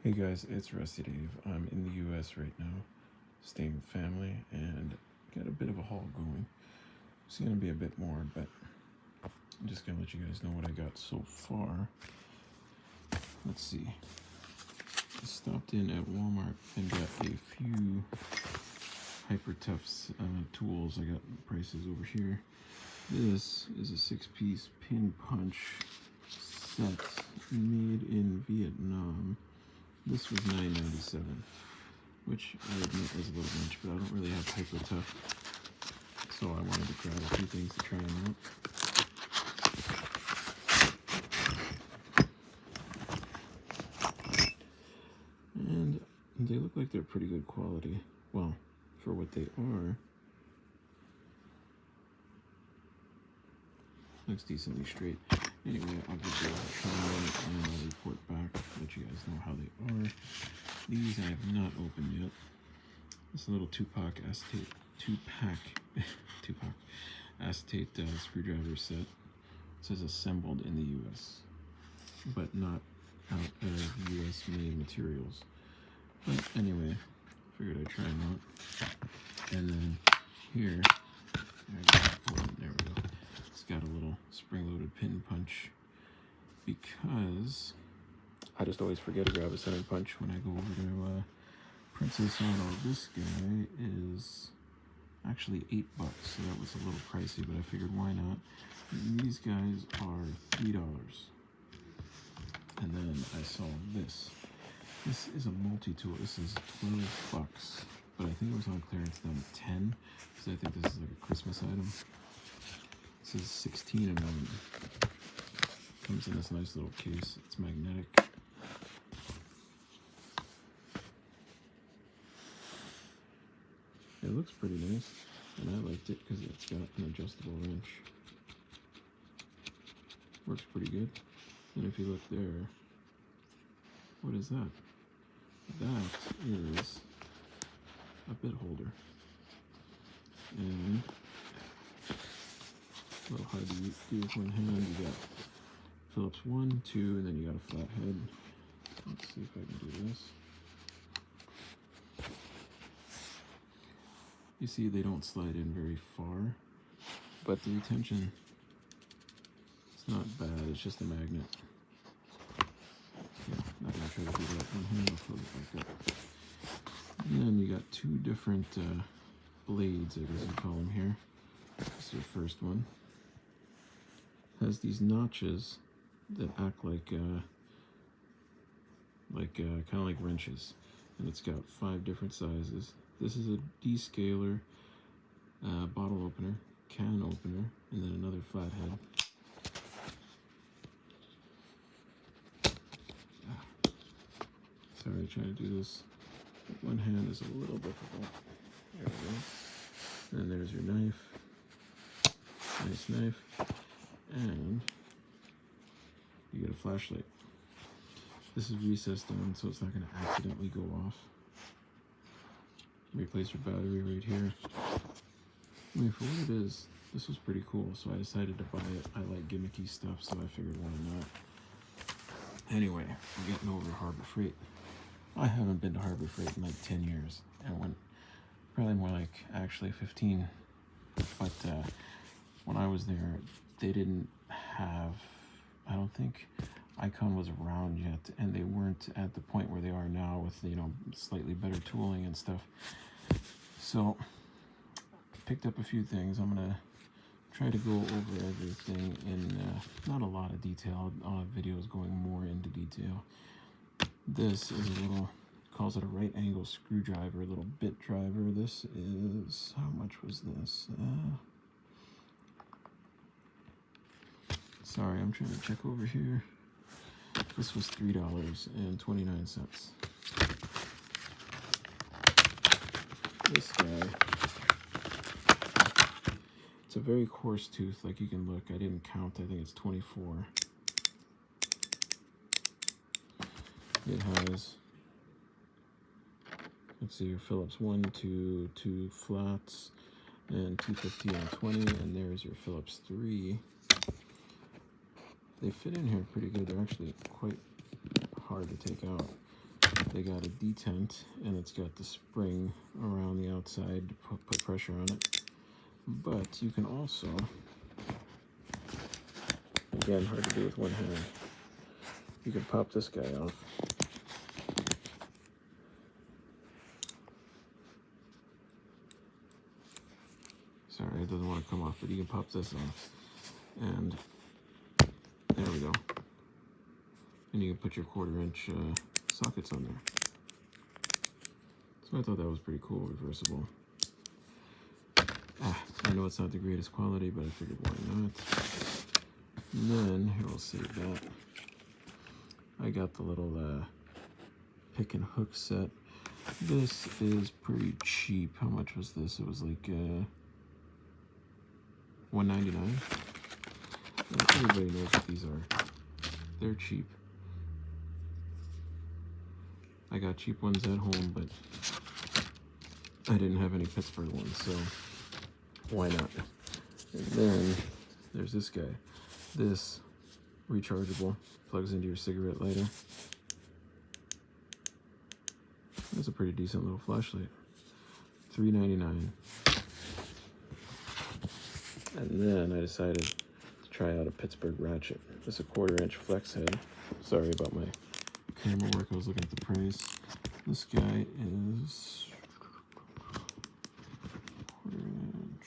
Hey guys, it's Rusty Dave. I'm in the US right now, staying with family, and got a bit of a haul going. It's gonna be a bit more, but I'm just gonna let you guys know what I got so far. Let's see. I stopped in at Walmart and got a few Hyper Toughs tools. I got prices over here. This is a 6-piece pin punch set made in Vietnam. This was $9.97, which I admit is a little much, but I don't really have Hyper Tough, so I wanted to grab a few things to try them out. And they look like they're pretty good quality. Well, for what they are. Looks decently straight. Anyway, I'll give you a try one and I'll report back, let you guys know how they are. These I have not opened yet. This little two-pack acetate screwdriver set. It says assembled in the US, but not out of US made materials. But anyway, figured I'd try them out. And then here, there we go. It's got a little spring-loaded pin punch because I just always forget to grab a center punch when I go over to Princess Auto. This guy is actually $8, so that was a little pricey, but I figured why not. And these guys are $3. And then I saw this. This is a multi-tool. This is $12, but I think it was on clearance then at 10, because I think this is like a Christmas item. This is 16 in one. Comes in this nice little case. It's magnetic. It looks pretty nice, and I liked it because it's got an adjustable wrench. Works pretty good. And if you look there, what is that? That is a bit holder. And a little hard to do with one hand. You got Phillips 1, 2, and then you got a flat head. Let's see if I can do this. You see they don't slide in very far, but the retention, it's not bad. It's just a magnet. Yeah, not gonna try to do that one hand. I'll close it back up. And then you got two different blades, I guess you call them here. This is your first one. Has these notches that act like kind of like wrenches, and it's got 5 different sizes. This is a descaler, bottle opener, can opener, and then another flathead. Sorry, trying to do this. One hand is a little difficult. There we go. And there's your knife. Nice knife. And you get a flashlight. This is recessed down, so it's not going to accidentally go off. Replace your battery right here. I mean, for what it is, this was pretty cool, so I decided to buy it. I like gimmicky stuff, so I figured why not. Anyway, we're getting over Harbor Freight. I haven't been to Harbor Freight in like 10 years. And went probably more like actually 15. But when I was there, they didn't have, I don't think Icon was around yet, and they weren't at the point where they are now with, you know, slightly better tooling and stuff. So picked up a few things. I'm gonna try to go over everything in not a lot of detail. I'll have videos going more into detail. This is a little, calls it a right angle screwdriver, a little bit driver. This is, how much was this? Sorry, I'm trying to check over here. This was $3.29. This guy, it's a very coarse tooth, like you can look. I didn't count, I think it's 24. It has, let's see, your Phillips 1, 2, 2 flats, and 250 and 20, and there's your Phillips 3. They fit in here pretty good. They're actually quite hard to take out. they got a detent, and it's got the spring around the outside to put pressure on it. But you can also, again, hard to do with one hand, you can pop this guy off. Sorry, it doesn't want to come off, but you can pop this off. And there we go. And you can put your 1/4 inch sockets on there. So I thought that was pretty cool, reversible. I know it's not the greatest quality, but I figured why not. And then, here, I'll save that. I got the little pick and hook set. This is pretty cheap. How much was this? It was like $1.99. Everybody knows what these are. They're cheap. I got cheap ones at home, but I didn't have any Pittsburgh ones, so why not? And then there's this guy. This rechargeable, plugs into your cigarette lighter. That's a pretty decent little flashlight. $3.99. And then I decided to try out a Pittsburgh ratchet. This is a 1/4 inch flex head. Sorry about my camera work, I was looking at the price. This guy is 1/4 inch.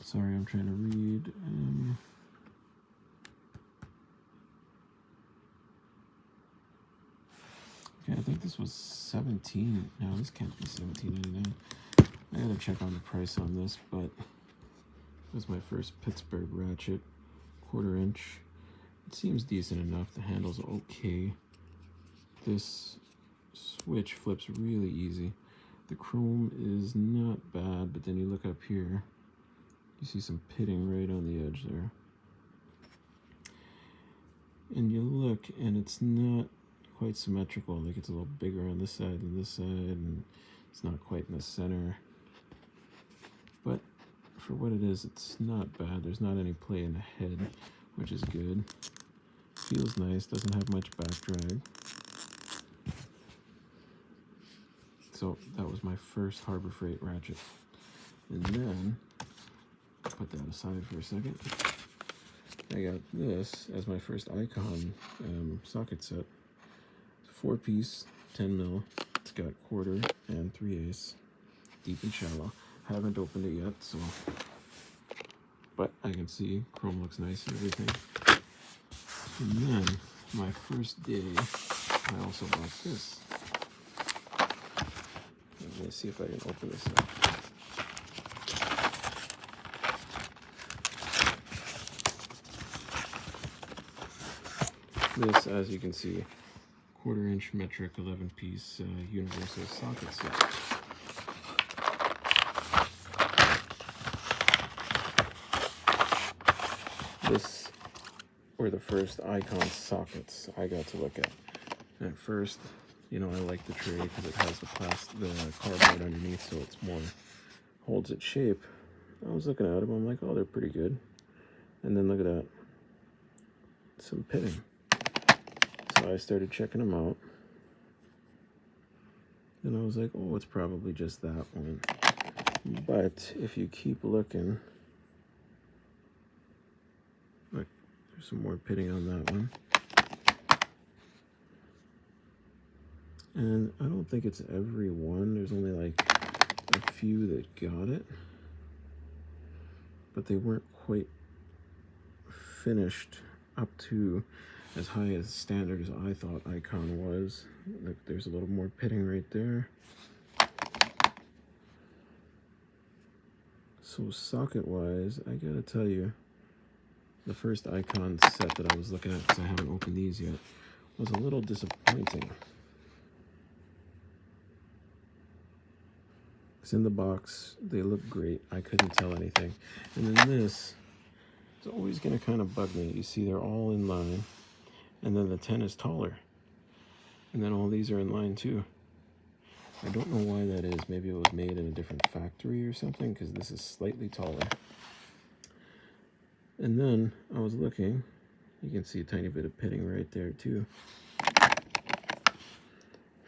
Sorry, I'm trying to read. Okay, I think this was 17. No, this can't be $17.99. I gotta check on the price on this, but this is my first Pittsburgh ratchet, 1/4 inch. It seems decent enough. The handle's okay. This switch flips really easy. The chrome is not bad, but then you look up here, you see some pitting right on the edge there. And you look, and it's not quite symmetrical. Like, it's a little bigger on this side than this side, and it's not quite in the center. But for what it is, it's not bad. There's not any play in the head, which is good. Feels nice, doesn't have much back drag. So that was my first Harbor Freight ratchet. And then, put that aside for a second. I got this as my first Icon socket set. It's a 4-piece, 10 mil. It's got 1/4 and 3/8, deep and shallow. Haven't opened it yet, so, but I can see chrome looks nice and everything. And then my first day, I also bought this. Let me see if I can open this up. This, as you can see, 1/4 inch metric 11-piece universal socket set. This were the first Icon sockets I got to look at. And at first, you know, I like the tray because it has the cardboard underneath, so it's more, holds its shape. I was looking at them, I'm like, oh, they're pretty good. And then look at that, some pitting. So I started checking them out. And I was like, oh, it's probably just that one. But if you keep looking, look, there's some more pitting on that one. And I don't think it's every one. There's only like a few that got it. But they weren't quite finished up to as high as standard as I thought Icon was. Look, there's a little more pitting right there. So socket-wise, I gotta tell you, the first Icon set that I was looking at, because I haven't opened these yet, was a little disappointing. It's in the box, they look great, I couldn't tell anything. And then this is always gonna kind of bug me. You see they're all in line, and then the 10 is taller. And then all these are in line too. I don't know why that is. Maybe it was made in a different factory or something, because this is slightly taller. And then I was looking, you can see a tiny bit of pitting right there too.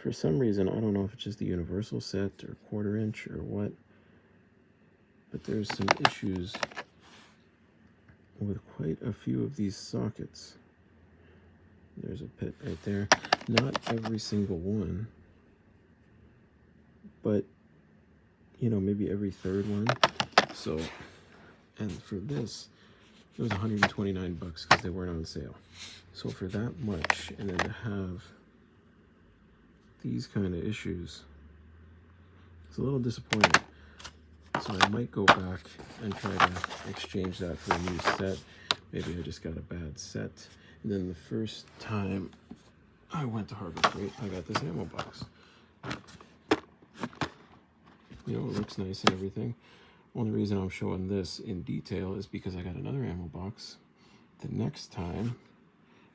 for some reason, I don't know if it's just the universal set or 1/4 inch or what, but there's some issues with quite a few of these sockets. There's a pit right there. Not every single one, but you know, maybe every 3rd one. So, and for this, it was 129 bucks because they weren't on sale. So for that much, and then to have these kind of issues, it's a little disappointing. So I might go back and try to exchange that for a new set. Maybe I just got a bad set. And then the first time I went to Harbor Freight, I got this ammo box. You know, it looks nice and everything. Only reason I'm showing this in detail is because I got another ammo box the next time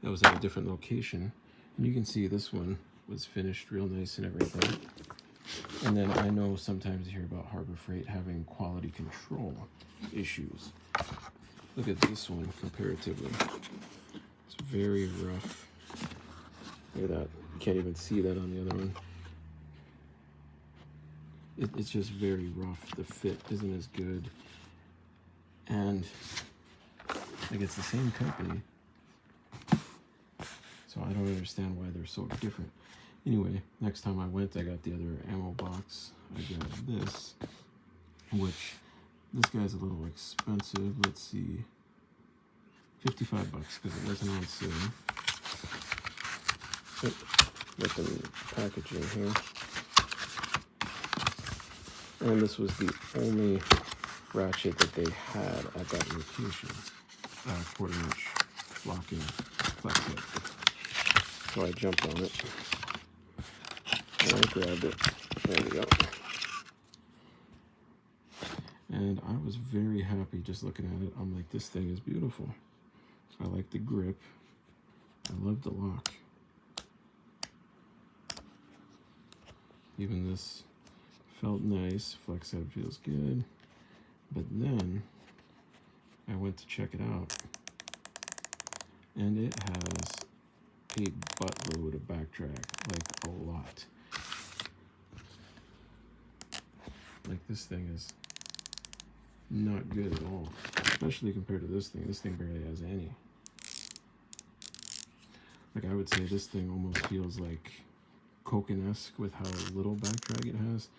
that was at a different location. And you can see this one was finished real nice and everything. And then I know sometimes you hear about Harbor Freight having quality control issues. Look at this one comparatively. It's very rough. Look at that. You can't even see that on the other one. It's just very rough. The fit isn't as good. And like, it's the same company. So I don't understand why they're so different. Anyway, next time I went, I got the other ammo box. I got this, which this guy's a little expensive. Let's see, 55 bucks because it wasn't on sale. With the packaging here. And this was the only ratchet that they had at that location. 1/4 inch locking flex head. So I jumped on it. And I grabbed it. There we go. And I was very happy just looking at it. I'm like, this thing is beautiful. I like the grip. I love the lock. Even this felt nice. Flex head feels good. But then I went to check it out. And it has a buttload of back drag. Like a lot. Like, this thing is not good at all, especially compared to this thing. This thing barely has any. Like, I would say this thing almost feels like Koken-esque with how little back drag it has.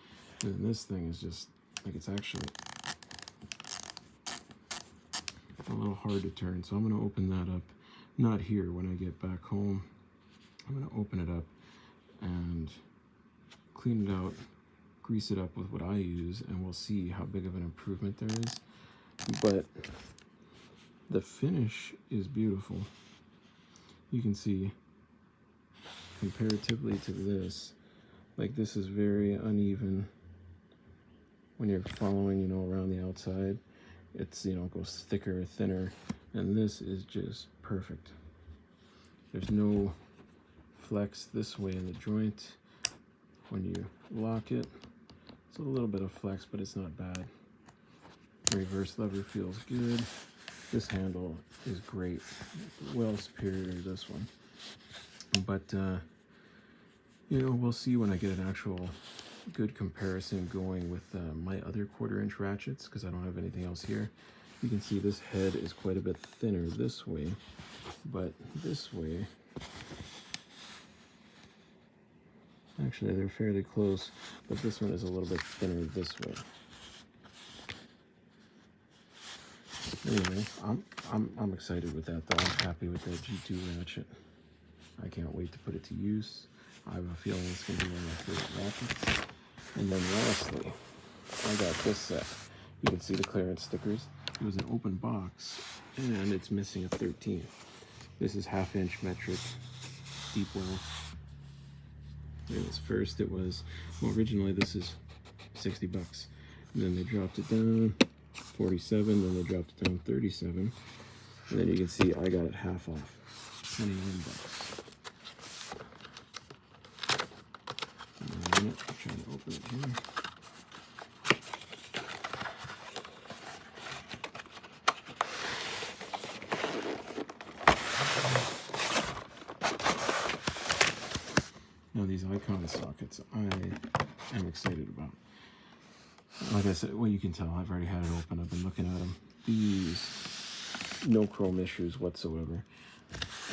And this thing is just, like, it's actually a little hard to turn. So I'm going to open that up, not here, when I get back home. I'm going to open it up and clean it out, grease it up with what I use, and we'll see how big of an improvement there is. But the finish is beautiful. You can see comparatively to this, like, this is very uneven when you're following, you know, around the outside. It's, you know, it goes thicker, thinner, and this is just perfect. There's no flex this way in the joint. When you lock it, it's a little bit of flex, but it's not bad. Reverse lever feels good. This handle is great. Well superior to this one. But, you know, we'll see when I get an actual good comparison going with my other 1/4 inch ratchets, because I don't have anything else here. You can see this head is quite a bit thinner this way, but this way, actually they're fairly close, but this one is a little bit thinner this way. Anyway, I'm excited with that though. I'm happy with that G2 ratchet. I can't wait to put it to use. I have a feeling it's going to be one of my favorite ratchets. And then lastly, I got this set. You can see the clearance stickers. It was an open box, and it's missing a 13. This is 1/2 inch metric deep well. It was first, it was, well, originally this is 60 bucks. And then they dropped it down, 47, then they dropped it down 37. And then you can see I got it half off, 21 bucks. I'm trying to open it here. Now these icon sockets I am excited about. Like I said, well, you can tell I've already had it open. I've been looking at them. These, no chrome issues whatsoever.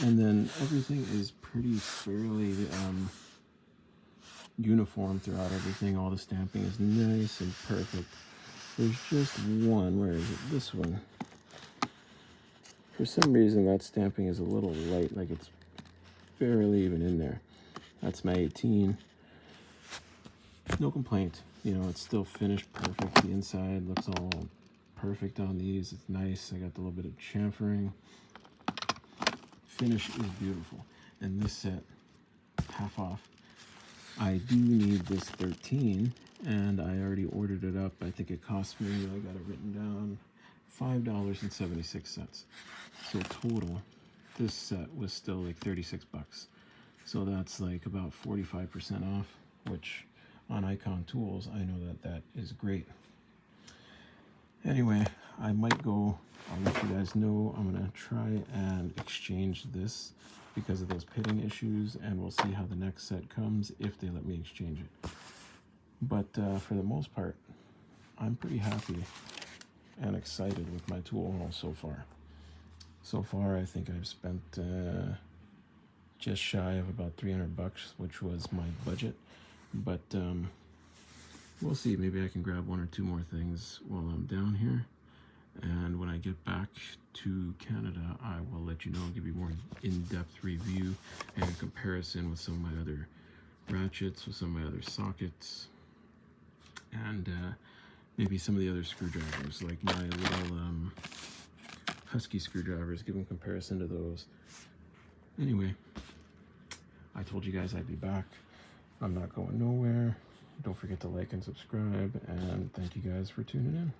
And then everything is pretty fairly uniform throughout everything. All the stamping is nice and perfect. There's just one, where is it? This one. For some reason that stamping is a little light, like it's barely even in there. That's my 18. No complaint. You know, it's still finished perfect. The inside looks all perfect on these. It's nice. I got a little bit of chamfering. Finish is beautiful. And this set, half off. I do need this 13, and I already ordered it up. I think it cost me, I got it written down, $5.76. So total, this set was still like 36 bucks. So that's like about 45% off, which on Icon Tools, I know that that is great. Anyway, I might go, I'll let you guys know, I'm gonna try and exchange this because of those pitting issues, and we'll see how the next set comes if they let me exchange it. But for the most part, I'm pretty happy and excited with my tool haul so far. So far, I think I've spent just shy of about 300 bucks, which was my budget. But we'll see. Maybe I can grab one or two more things while I'm down here. And when I get back to Canada, I will let you know, give you more in-depth review and comparison with some of my other ratchets, with some of my other sockets, and maybe some of the other screwdrivers, like my little Husky screwdrivers, give them comparison to those. Anyway, I told you guys I'd be back. I'm not going nowhere. Don't forget to like and subscribe, and thank you guys for tuning in.